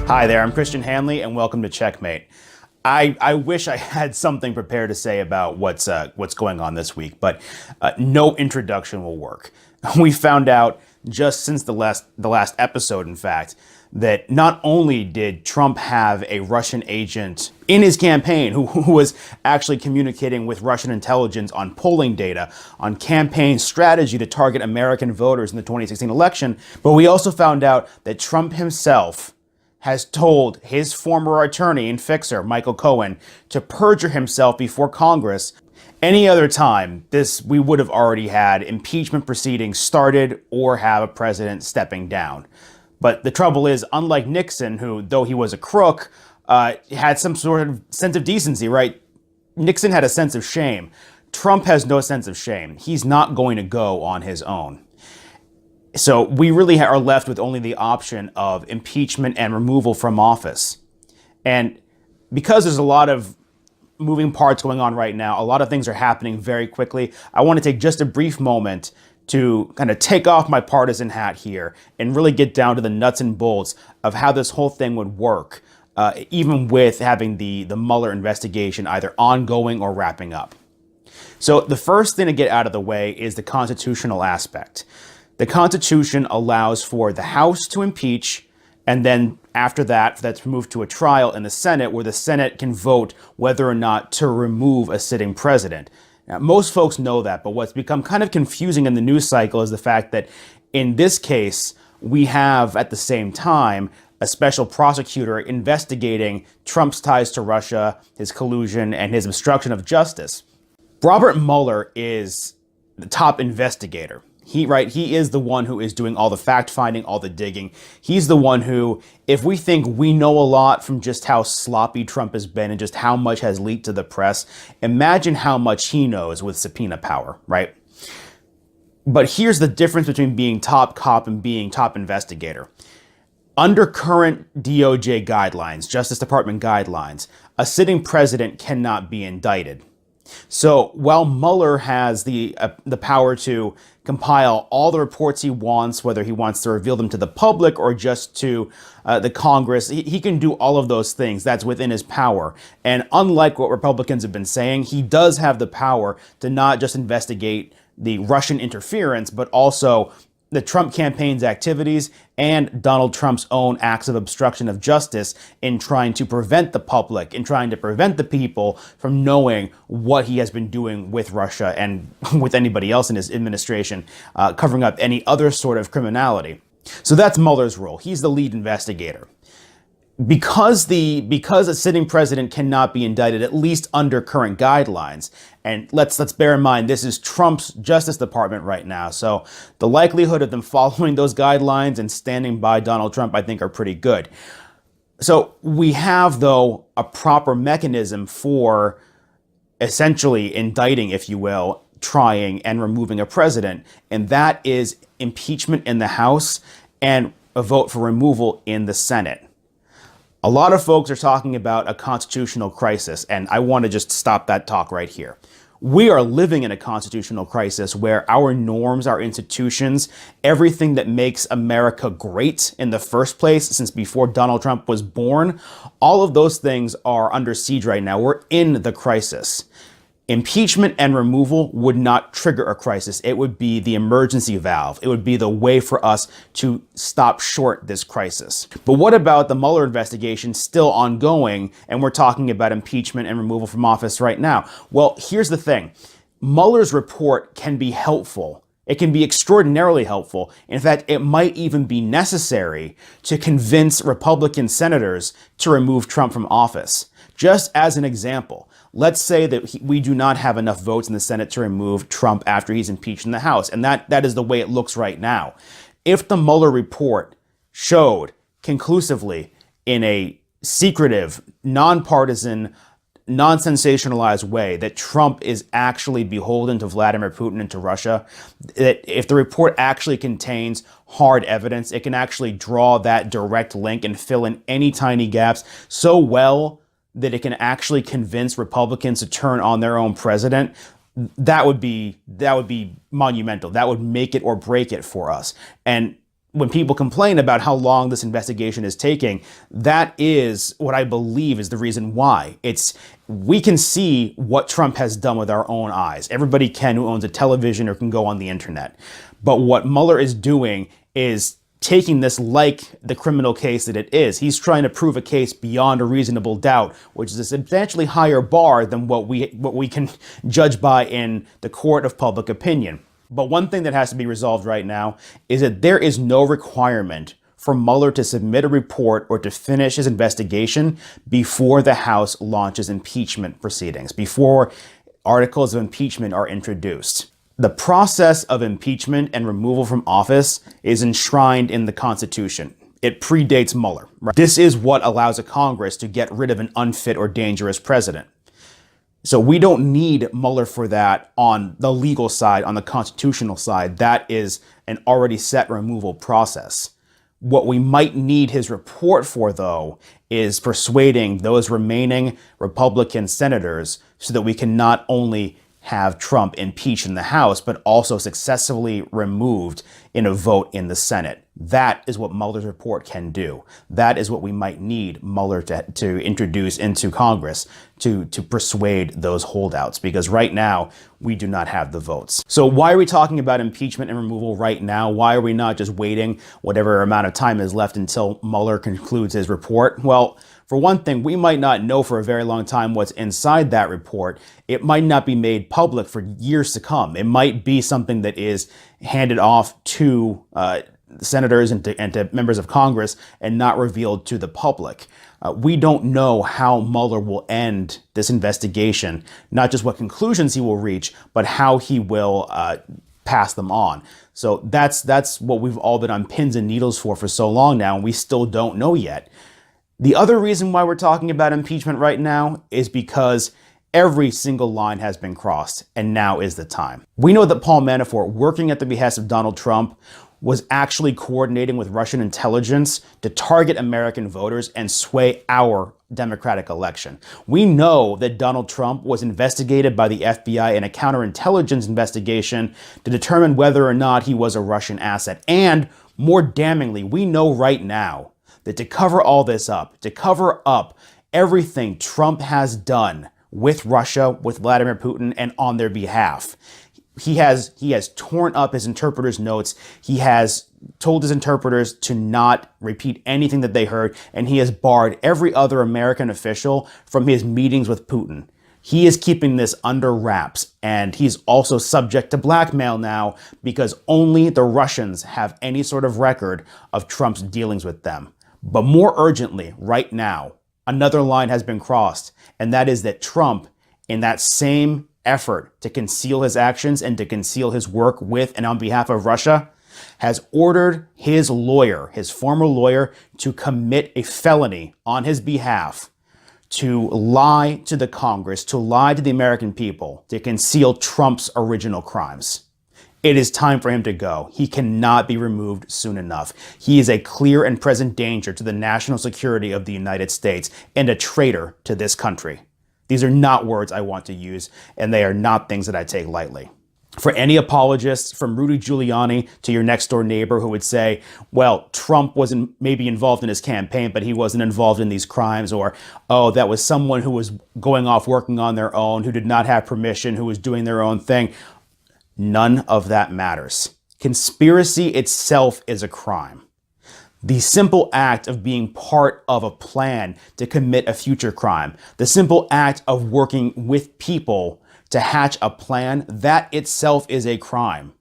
Hi there, I'm Christian Hanley, and welcome to Checkmate. I wish I had something prepared to say about what's going on this week, but no introduction will work. We found out just since the last episode, in fact, that not only did Trump have a Russian agent in his campaign who was actually communicating with Russian intelligence on polling data, on campaign strategy to target American voters in the 2016 election, but we also found out that Trump himself has told his former attorney and fixer, Michael Cohen, to perjure himself before Congress. Any other time, we would have already had impeachment proceedings started or have a president stepping down. But the trouble is, unlike Nixon, who, though he was a crook, had some sort of sense of decency, right? Nixon had a sense of shame. Trump has no sense of shame. He's not going to go on his own. So we really are left with only the option of impeachment and removal from office. And because there's a lot of moving parts going on right now, a lot of things are happening very quickly, I want to take just a brief moment to kind of take off my partisan hat here and really get down to the nuts and bolts of how this whole thing would work, even with having the Mueller investigation either ongoing or wrapping up. So the first thing to get out of the way is the constitutional aspect. The Constitution allows for the House to impeach, and then after that, that's moved to a trial in the Senate, where the Senate can vote whether or not to remove a sitting president. Now, most folks know that, but what's become kind of confusing in the news cycle is the fact that in this case, we have at the same time a special prosecutor investigating Trump's ties to Russia, his collusion, and his obstruction of justice. Robert Mueller is the top investigator. He is the one who is doing all the fact-finding, all the digging. He's the one who, if we think we know a lot from just how sloppy Trump has been and just how much has leaked to the press, imagine how much he knows with subpoena power, right? But here's the difference between being top cop and being top investigator. Under current DOJ guidelines, Justice Department guidelines, a sitting president cannot be indicted. So while Mueller has the power to compile all the reports he wants, whether he wants to reveal them to the public or just to the Congress, he can do all of those things. That's within his power. And unlike what Republicans have been saying, he does have the power to not just investigate the Russian interference, but also the Trump campaign's activities and Donald Trump's own acts of obstruction of justice in trying to prevent the public, in trying to prevent the people from knowing what he has been doing with Russia and with anybody else in his administration, covering up any other sort of criminality. So that's Mueller's role. He's the lead investigator. Because a sitting president cannot be indicted, at least under current guidelines, and let's bear in mind, this is Trump's Justice Department right now, so the likelihood of them following those guidelines and standing by Donald Trump, I think, are pretty good. So we have, though, a proper mechanism for essentially indicting, if you will, trying and removing a president, and that is impeachment in the House and a vote for removal in the Senate. A lot of folks are talking about a constitutional crisis, and I want to just stop that talk right here. We are living in a constitutional crisis where our norms, our institutions, everything that makes America great in the first place since before Donald Trump was born, all of those things are under siege right now. We're in the crisis. Impeachment and removal would not trigger a crisis. It would be the emergency valve. It would be the way for us to stop short this crisis. But what about the Mueller investigation still ongoing, and we're talking about impeachment and removal from office right now? Well, here's the thing. Mueller's report can be helpful. It can be extraordinarily helpful. In fact, it might even be necessary to convince Republican senators to remove Trump from office. Just as an example, let's say that we do not have enough votes in the Senate to remove Trump after he's impeached in the House, and that is the way it looks right now. If the Mueller report showed conclusively in a secretive, nonpartisan, non-sensationalized way that Trump is actually beholden to Vladimir Putin and to Russia, that if the report actually contains hard evidence, it can actually draw that direct link and fill in any tiny gaps so well that it can actually convince Republicans to turn on their own president, that would be monumental. That would make it or break it for us. And when people complain about how long this investigation is taking, that is what I believe is the reason why. We can see what Trump has done with our own eyes. Everybody can who owns a television or can go on the internet. But what Mueller is doing is taking this like the criminal case that it is. He's trying to prove a case beyond a reasonable doubt, which is a substantially higher bar than what we can judge by in the court of public opinion. But one thing that has to be resolved right now is that there is no requirement for Mueller to submit a report or to finish his investigation before the House launches impeachment proceedings, before articles of impeachment are introduced. The process of impeachment and removal from office is enshrined in the Constitution. It predates Mueller. Right? This is what allows a Congress to get rid of an unfit or dangerous president. So we don't need Mueller for that on the legal side, on the constitutional side. That is an already set removal process. What we might need his report for, though, is persuading those remaining Republican senators so that we can not only have Trump impeached in the House, but also successfully removed in a vote in the Senate. That is what Mueller's report can do. That is what we might need Mueller to introduce into Congress to persuade those holdouts, because right now we do not have the votes. So why are we talking about impeachment and removal right now? Why are we not just waiting whatever amount of time is left until Mueller concludes his report? Well, for one thing, we might not know for a very long time what's inside that report. It might not be made public for years to come. It might be something that is handed off to senators and to members of Congress and not revealed to the public. We don't know how Mueller will end this investigation, not just what conclusions he will reach, but how he will pass them on. So that's what we've all been on pins and needles for so long now, and we still don't know yet. The other reason why we're talking about impeachment right now is because every single line has been crossed, and now is the time. We know that Paul Manafort, working at the behest of Donald Trump, was actually coordinating with Russian intelligence to target American voters and sway our democratic election. We know that Donald Trump was investigated by the FBI in a counterintelligence investigation to determine whether or not he was a Russian asset. And more damningly, we know right now that to cover all this up, to cover up everything Trump has done with Russia, with Vladimir Putin, and on their behalf, he has torn up his interpreters' notes. He has told his interpreters to not repeat anything that they heard, and he has barred every other American official from his meetings with Putin. He is keeping this under wraps, and he's also subject to blackmail now because only the Russians have any sort of record of Trump's dealings with them. But more urgently, right now, another line has been crossed, and that is that Trump, in that same effort to conceal his actions and to conceal his work with and on behalf of Russia, has ordered his lawyer, his former lawyer, to commit a felony on his behalf, to lie to the Congress, to lie to the American people, to conceal Trump's original crimes. It is time for him to go. He cannot be removed soon enough. He is a clear and present danger to the national security of the United States and a traitor to this country. These are not words I want to use, and they are not things that I take lightly. For any apologists, from Rudy Giuliani to your next door neighbor who would say, well, Trump wasn't maybe involved in his campaign, but he wasn't involved in these crimes, or, oh, that was someone who was going off working on their own, who did not have permission, who was doing their own thing. None of that matters. Conspiracy itself is a crime. The simple act of being part of a plan to commit a future crime, the simple act of working with people to hatch a plan, that itself is a crime.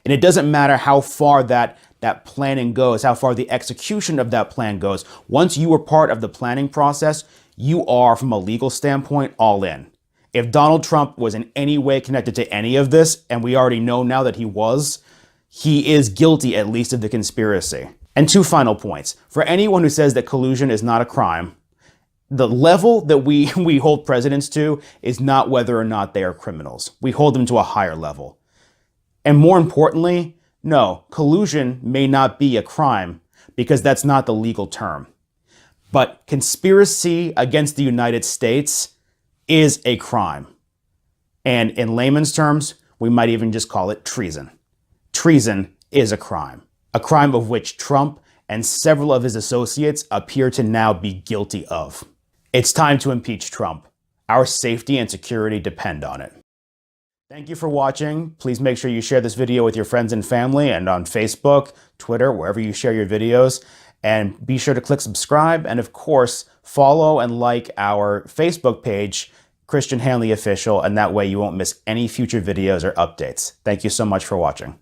And it doesn't matter how far that planning goes, how far the execution of that plan goes. Once you are part of the planning process, you are, from a legal standpoint, all in. If Donald Trump was in any way connected to any of this, and we already know now that he is guilty at least of the conspiracy. And two final points. For anyone who says that collusion is not a crime, the level that we hold presidents to is not whether or not they are criminals. We hold them to a higher level. And more importantly, no, collusion may not be a crime because that's not the legal term. But conspiracy against the United States is a crime. And in layman's terms, we might even just call it treason. Treason is a crime. a crime of which Trump and several of his associates appear to now be guilty of. It's time to impeach Trump. Our safety and security depend on it. Thank you for watching. Please make sure you share this video with your friends and family and on Facebook, Twitter, wherever you share your videos. And be sure to click subscribe and, of course, follow and like our Facebook page, Christian Hanley Official, and that way you won't miss any future videos or updates. Thank you so much for watching.